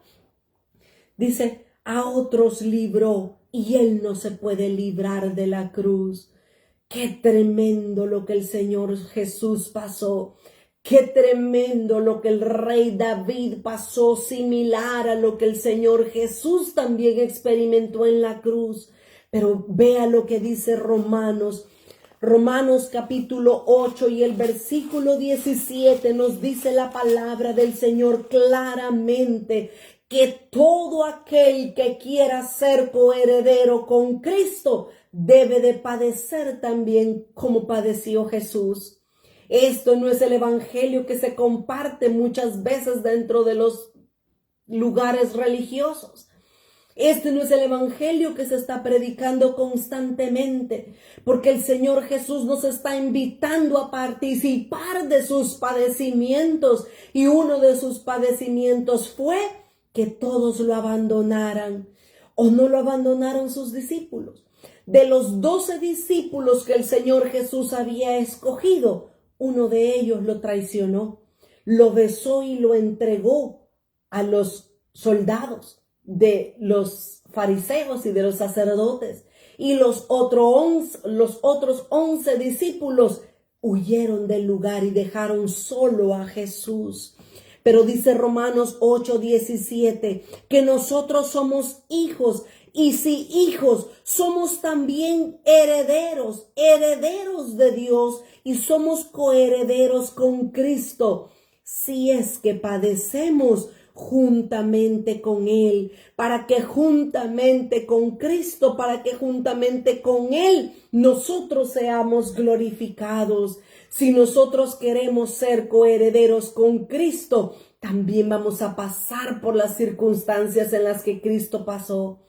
Dice, a otros libró y él no se puede librar de la cruz. Qué tremendo lo que el Señor Jesús pasó. Qué tremendo lo que el rey David pasó, similar a lo que el Señor Jesús también experimentó en la cruz. Pero vea lo que dice Romanos capítulo 8 y el versículo 17 nos dice la palabra del Señor claramente que todo aquel que quiera ser coheredero con Cristo debe de padecer también como padeció Jesús. Esto no es el evangelio que se comparte muchas veces dentro de los lugares religiosos. Este no es el evangelio que se está predicando constantemente, porque el Señor Jesús nos está invitando a participar de sus padecimientos, y uno de sus padecimientos fue que todos lo abandonaran. ¿O no lo abandonaron sus discípulos? De los 12 discípulos que el Señor Jesús había escogido, uno de ellos lo traicionó, lo besó y lo entregó a los soldados de los fariseos y de los sacerdotes. Y los otros 11 discípulos huyeron del lugar y dejaron solo a Jesús. Pero dice Romanos 8:17 que nosotros somos hijos, y si hijos, somos también herederos de Dios, y somos coherederos con Cristo, si es que padecemos juntamente con Él, para que juntamente con Cristo, para que juntamente con Él nosotros seamos glorificados. Si nosotros queremos ser coherederos con Cristo, también vamos a pasar por las circunstancias en las que Cristo pasó.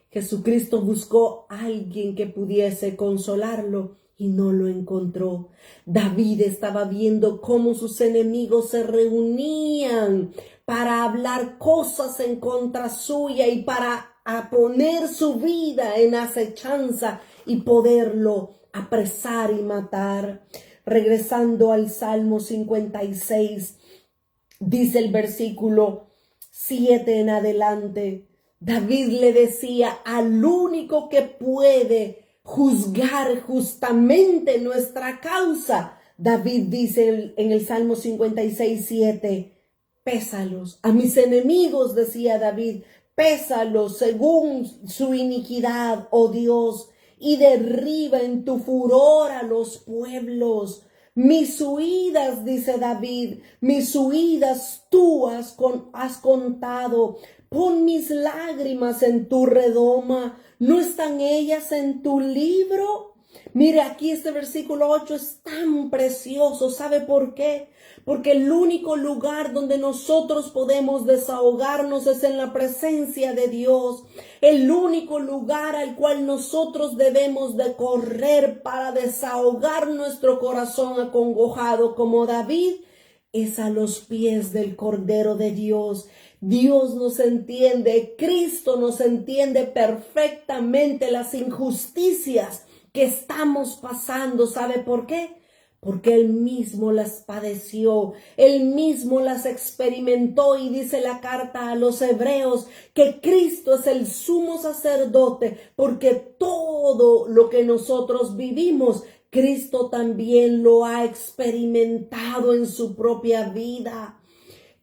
Jesucristo buscó a alguien que pudiese consolarlo y no lo encontró. David estaba viendo cómo sus enemigos se reunían para hablar cosas en contra suya y para poner su vida en acechanza y poderlo apresar y matar. Regresando al Salmo 56, dice el versículo 7 en adelante, David le decía al único que puede juzgar justamente nuestra causa. David dice en el Salmo 56:7, pésalos a mis enemigos, decía David, pésalos según su iniquidad, oh Dios, y derriba en tu furor a los pueblos. Mis huidas, dice David, mis huidas tú has contado. Pon mis lágrimas en tu redoma. ¿No están ellas en tu libro? Mire, aquí este versículo 8 es tan precioso. ¿Sabe por qué? Porque el único lugar donde nosotros podemos desahogarnos es en la presencia de Dios. El único lugar al cual nosotros debemos de correr para desahogar nuestro corazón acongojado como David es a los pies del Cordero de Dios. Dios nos entiende, Cristo nos entiende perfectamente las injusticias que estamos pasando. ¿Sabe por qué? Porque Él mismo las padeció, Él mismo las experimentó, y dice la carta a los Hebreos que Cristo es el sumo sacerdote, porque todo lo que nosotros vivimos, Cristo también lo ha experimentado en su propia vida.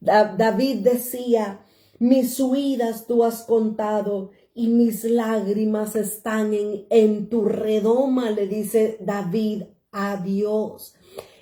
David decía, mis huidas tú has contado y mis lágrimas están en tu redoma, le dice David a Dios.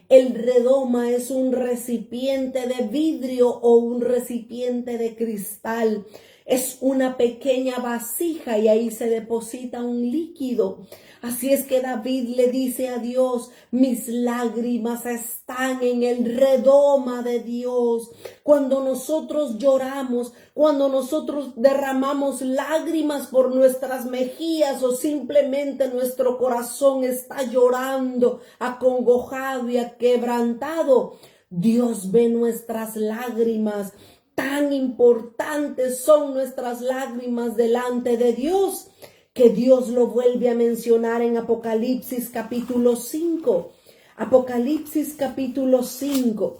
El redoma es un recipiente de vidrio o un recipiente de cristal Es una pequeña vasija y ahí se deposita un líquido. Así es que David le dice a Dios, mis lágrimas están en el redoma de Dios. Cuando nosotros lloramos, cuando nosotros derramamos lágrimas por nuestras mejillas o simplemente nuestro corazón está llorando, acongojado y aquebrantado, Dios ve nuestras lágrimas. Tan importantes son nuestras lágrimas delante de Dios, que Dios lo vuelve a mencionar en Apocalipsis capítulo 5. Apocalipsis capítulo 5.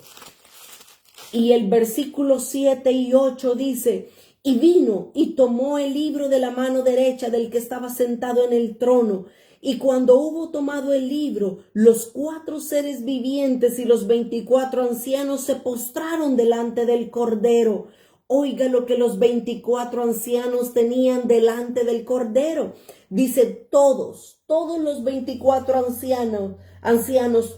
Y el versículo 7 y 8 dice, y vino y tomó el libro de la mano derecha del que estaba sentado en el trono. Y cuando hubo tomado el libro, los 4 seres vivientes y los 24 ancianos se postraron delante del Cordero. Oiga lo que los 24 ancianos tenían delante del Cordero. Dice todos los 24 ancianos,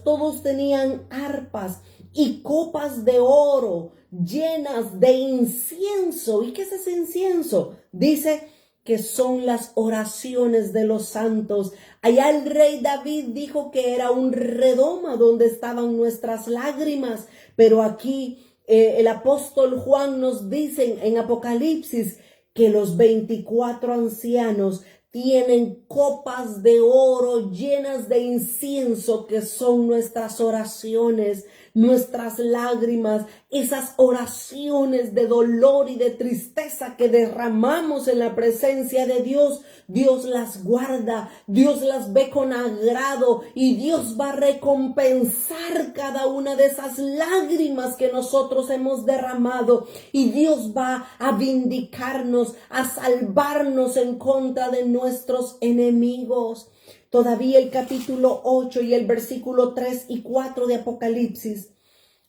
todos tenían arpas y copas de oro llenas de incienso. ¿Y qué es ese incienso? Dice que son las oraciones de los santos. Allá el rey David dijo que era un redoma donde estaban nuestras lágrimas, pero aquí el apóstol Juan nos dice en Apocalipsis que los 24 ancianos tienen copas de oro llenas de incienso, que son nuestras oraciones, nuestras lágrimas, esas oraciones de dolor y de tristeza que derramamos en la presencia de Dios. Dios las guarda, Dios las ve con agrado y Dios va a recompensar cada una de esas lágrimas que nosotros hemos derramado, y Dios va a vindicarnos, a salvarnos en contra de nuestros enemigos. Todavía el capítulo 8 y el versículo 3 y 4 de Apocalipsis.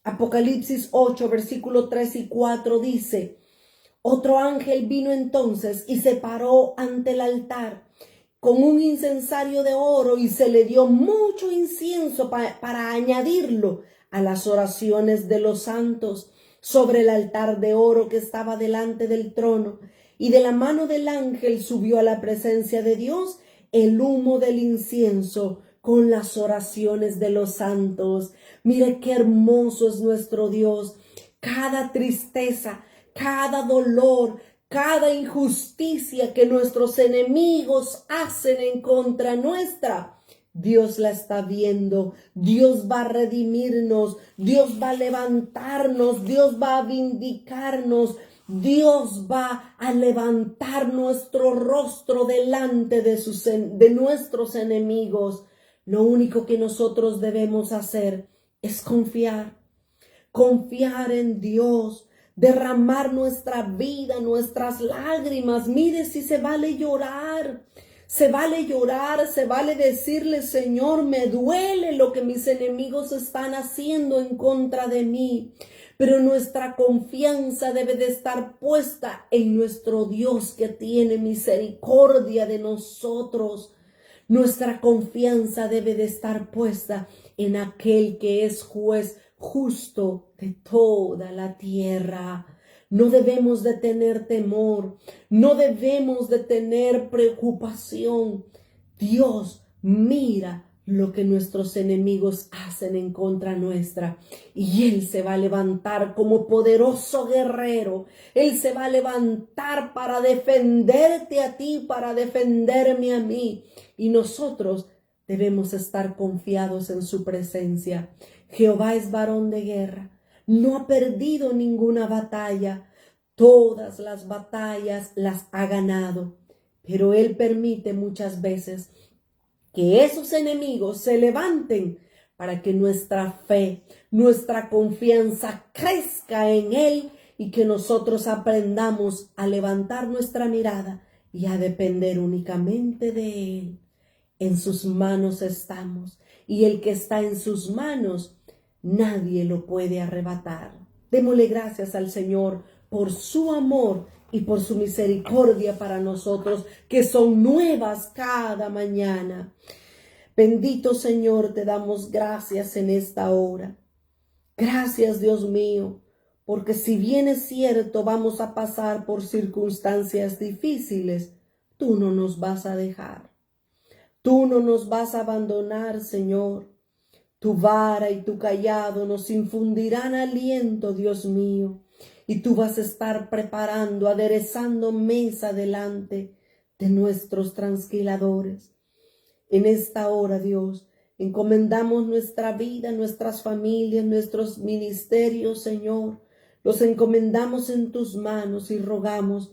Apocalipsis 8, versículo 3 y 4 dice, otro ángel vino entonces y se paró ante el altar con un incensario de oro y se le dio mucho incienso para añadirlo a las oraciones de los santos sobre el altar de oro que estaba delante del trono. Y de la mano del ángel subió a la presencia de Dios el humo del incienso con las oraciones de los santos. Mire qué hermoso es nuestro Dios. Cada tristeza, cada dolor, cada injusticia que nuestros enemigos hacen en contra nuestra, Dios la está viendo. Dios va a redimirnos, Dios va a levantarnos, Dios va a vindicarnos. Dios va a levantar nuestro rostro delante de nuestros enemigos. Lo único que nosotros debemos hacer es confiar en Dios, derramar nuestra vida, nuestras lágrimas. Mire, si se vale llorar, se vale decirle, Señor, me duele lo que mis enemigos están haciendo en contra de mí. Pero nuestra confianza debe de estar puesta en nuestro Dios que tiene misericordia de nosotros. Nuestra confianza debe de estar puesta en aquel que es juez justo de toda la tierra. No debemos de tener temor, no debemos de tener preocupación. Dios mira lo que nuestros enemigos hacen en contra nuestra, y Él se va a levantar como poderoso guerrero. Él se va a levantar para defenderte a ti, para defenderme a mí, y nosotros debemos estar confiados en su presencia. Jehová es varón de guerra, no ha perdido ninguna batalla, todas las batallas las ha ganado, pero Él permite muchas veces que esos enemigos se levanten para que nuestra fe, nuestra confianza crezca en Él, y que nosotros aprendamos a levantar nuestra mirada y a depender únicamente de Él. En sus manos estamos, y el que está en sus manos, nadie lo puede arrebatar. Démosle gracias al Señor por su amor y por su misericordia para nosotros, que son nuevas cada mañana. Bendito Señor, te damos gracias en esta hora. Gracias, Dios mío, porque si bien es cierto vamos a pasar por circunstancias difíciles, tú no nos vas a dejar. Tú no nos vas a abandonar, Señor. Tu vara y tu cayado nos infundirán aliento, Dios mío, y tú vas a estar preparando, aderezando mesa delante de nuestros transquiladores. En esta hora, Dios, encomendamos nuestra vida, nuestras familias, nuestros ministerios, Señor. Los encomendamos en tus manos y rogamos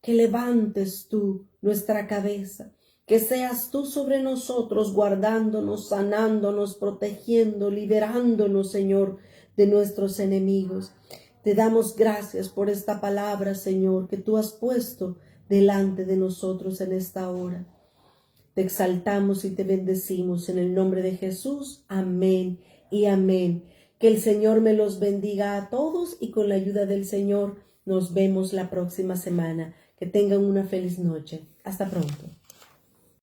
que levantes tú nuestra cabeza, que seas tú sobre nosotros, guardándonos, sanándonos, protegiendo, liberándonos, Señor, de nuestros enemigos. Te damos gracias por esta palabra, Señor, que tú has puesto delante de nosotros en esta hora. Te exaltamos y te bendecimos en el nombre de Jesús. Amén y amén. Que el Señor me los bendiga a todos y con la ayuda del Señor nos vemos la próxima semana. Que tengan una feliz noche. Hasta pronto.